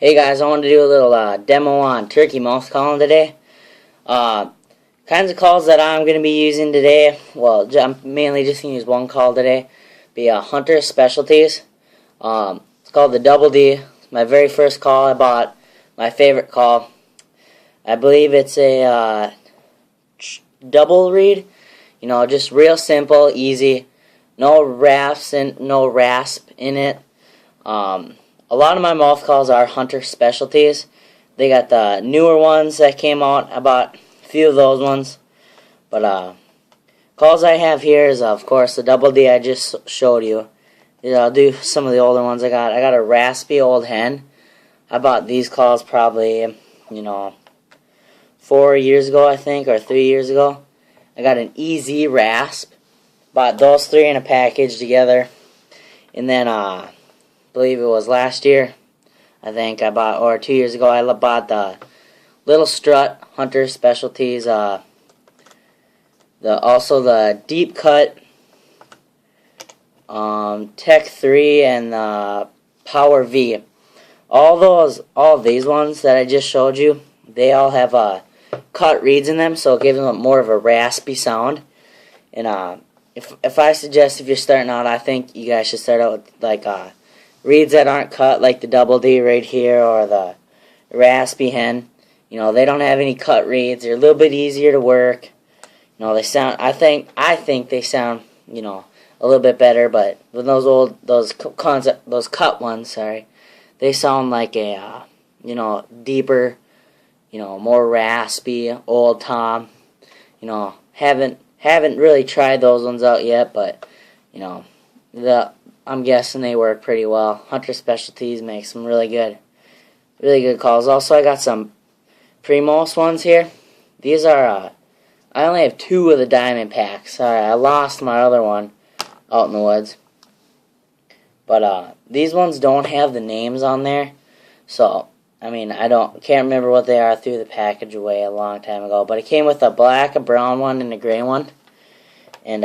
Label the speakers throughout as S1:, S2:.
S1: Hey guys, I wanted to do a little demo on turkey mouth calling today. Kinds of calls that I'm going to be using today, well, I'm mainly just going to use one call today, be Hunter Specialties. It's called the Double D. It's my very first call I bought, my favorite call. I believe it's a double read, just real simple, easy, no rasp in it. A lot of my mouth calls are Hunter Specialties. They got the newer ones that came out. I bought a few of those ones. But calls I have here is, of course, the Double D I just showed you. I'll do some of the older ones I got. I got a raspy old hen. I bought these calls probably, 4 years ago, I think, or 3 years ago. I got an EZ Rasp. Bought those three in a package together. And then, believe it was last year, I think I bought, or 2 years ago, I bought the Little Strut Hunter Specialties, also the Deep Cut Tech 3 and the Power V. All of these ones that I just showed you, they all have cut reeds in them, so it gives them more of a raspy sound. And if I suggest, if you're starting out, I think you guys should start out with like reeds that aren't cut, like the Double D right here, or the raspy hen. They don't have any cut reeds. They're a little bit easier to work. They sound. I think they sound, a little bit better. But with those cut ones, sorry, they sound like a, deeper, more raspy, old Tom. Haven't really tried those ones out yet, but I'm guessing they work pretty well. Hunter Specialties makes some really good calls. Also, I got some Primos ones here. These are, I only have 2 of the Diamond packs. Sorry, I lost my other one out in the woods. But these ones don't have the names on there. So, I can't remember what they are. I threw the package away a long time ago. But it came with a black, a brown one, and a gray one. And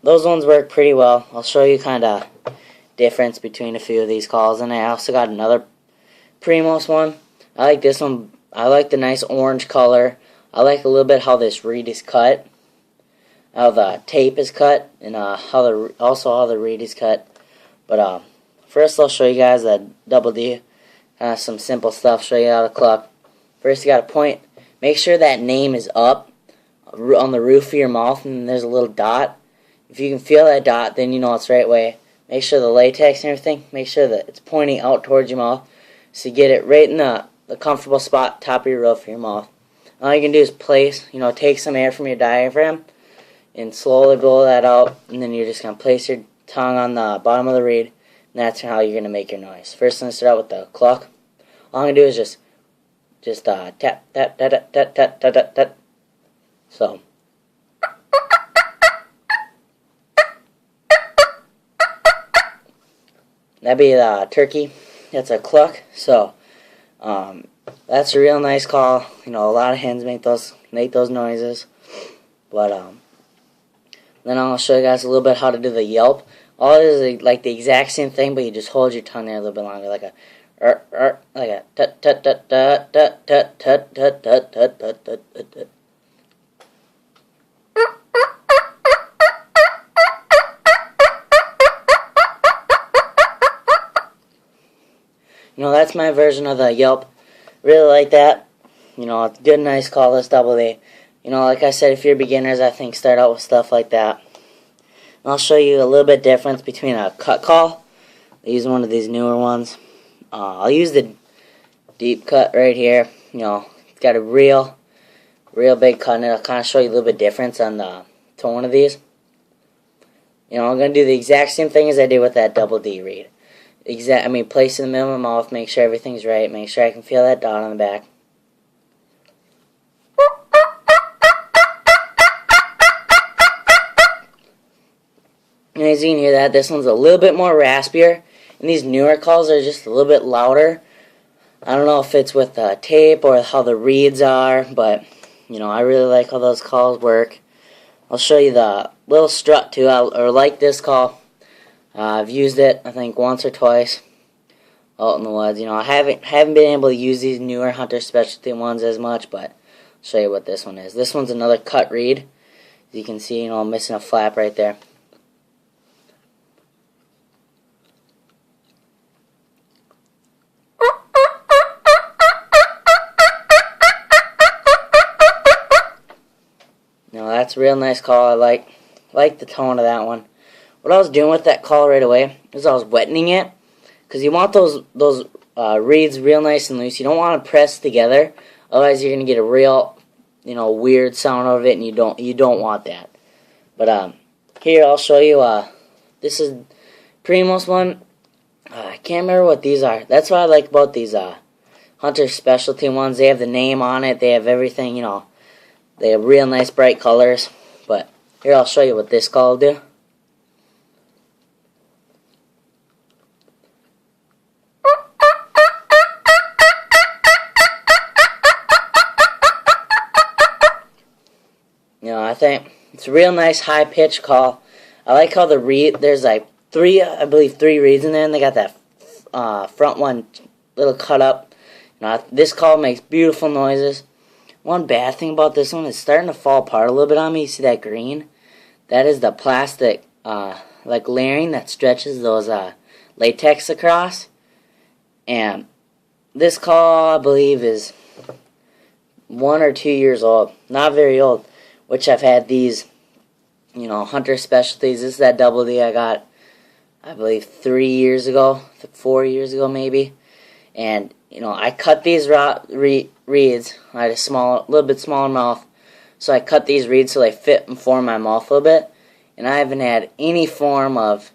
S1: those ones work pretty well. I'll show you kind of difference between a few of these calls. And I also got another Primos one. I like this one. I like the nice orange color. I like a little bit how this reed is cut, how the tape is cut, and how the reed is cut. But first I'll show you guys that Double D. Some simple stuff. Show you how to cluck. First you got to point. Make sure that name is up on the roof of your mouth, and there's a little dot. If you can feel that dot, then you know it's the right way. Make sure the latex and everything, make sure that it's pointing out towards your mouth. So you get it right in the comfortable spot, top of your roof of your mouth. All you can do is place, take some air from your diaphragm and slowly blow that out. And then you're just going to place your tongue on the bottom of the reed. And that's how you're going to make your noise. First, I'm going to start out with the cluck. All I'm going to do is just tap, tap, tap, tap, tap, tap, tap, tap. So. That'd be the turkey. That's a cluck. So, that's a real nice call. A lot of hens make those noises. But then I'll show you guys a little bit how to do the yelp. All it is like the exact same thing, but you just hold your tongue there a little bit longer, like a tut tut tut tut tut tut tut tut tut tut tut tut tut. That's my version of the yelp. Really like that. It's a good, nice call, this Double D. Like I said, if you're beginners, I think start out with stuff like that. And I'll show you a little bit difference between a cut call. I use one of these newer ones. I'll use the deep cut right here. It's got a real big cut in it. I'll kind of show you a little bit difference on the tone of these. I'm going to do the exact same thing as I did with that Double D reed. Place in the middle of my mouth, make sure everything's right, make sure I can feel that dot on the back. And as you can hear that, this one's a little bit more raspier, and these newer calls are just a little bit louder. I don't know if it's with the tape or how the reeds are, but, I really like how those calls work. I'll show you the Little Strut too, or like this call. I've used it, I think, once or twice. out in the woods. You know, I haven't been able to use these newer Hunter Specialty ones as much, but I'll show you what this one is. This one's another cut reed. As you can see, you know, I'm missing a flap right there. Now that's a real nice call. I like the tone of that one. What I was doing with that call right away is I was wetting it, because you want those reeds real nice and loose. You don't want to press together, otherwise you're gonna get a real, you know, weird sound out of it, and you don't want that. But here I'll show you. This is Primos one. I can't remember what these are. That's what I like about these Hunter Specialty ones. They have the name on it. They have everything. You know, they have real nice bright colors. But here I'll show you what this call will do. You know, I think it's a real nice high pitch call. I like how the reed, there's like I believe three reeds in there, and they got that front one little cut up. You know, this call makes beautiful noises. One bad thing about this one is starting to fall apart a little bit on me. You see that green? That is the plastic like layering that stretches those latex across. And this call, I believe, is 1 or 2 years old. Not very old. Which I've had these, you know, Hunter Specialties. This is that Double D I got, I believe, 3 years ago, 4 years ago maybe. And, you know, I cut these reeds. I had a little bit smaller mouth. So I cut these reeds so they fit and form my mouth a little bit. And I haven't had any form of,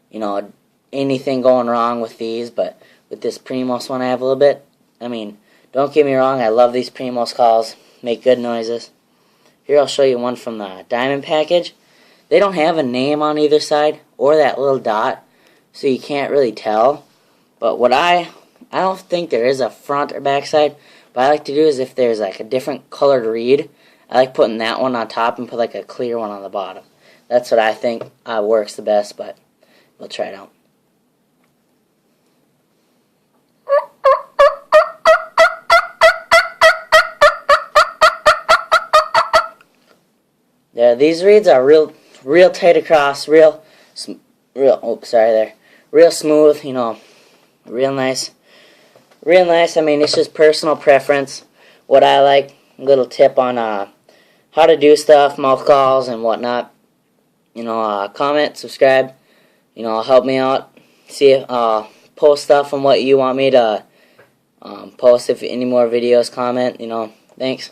S1: you know, anything going wrong with these. But with this Primos one I have a little bit. I mean, don't get me wrong, I love these Primos calls. Make good noises. Here I'll show you one from the Diamond package. They don't have a name on either side or that little dot, so you can't really tell. But what I don't think there is a front or back side. What I like to do is if there's like a different colored reed, I like putting that one on top and put like a clear one on the bottom. That's what I think works the best, but we'll try it out. Yeah, these reeds are real tight across, real smooth, you know, real nice. I mean, it's just personal preference. What I like, a little tip on how to do stuff, mouth calls and whatnot. You know, comment, subscribe. You know, help me out. See, post stuff on what you want me to post. If any more videos, comment. You know, thanks.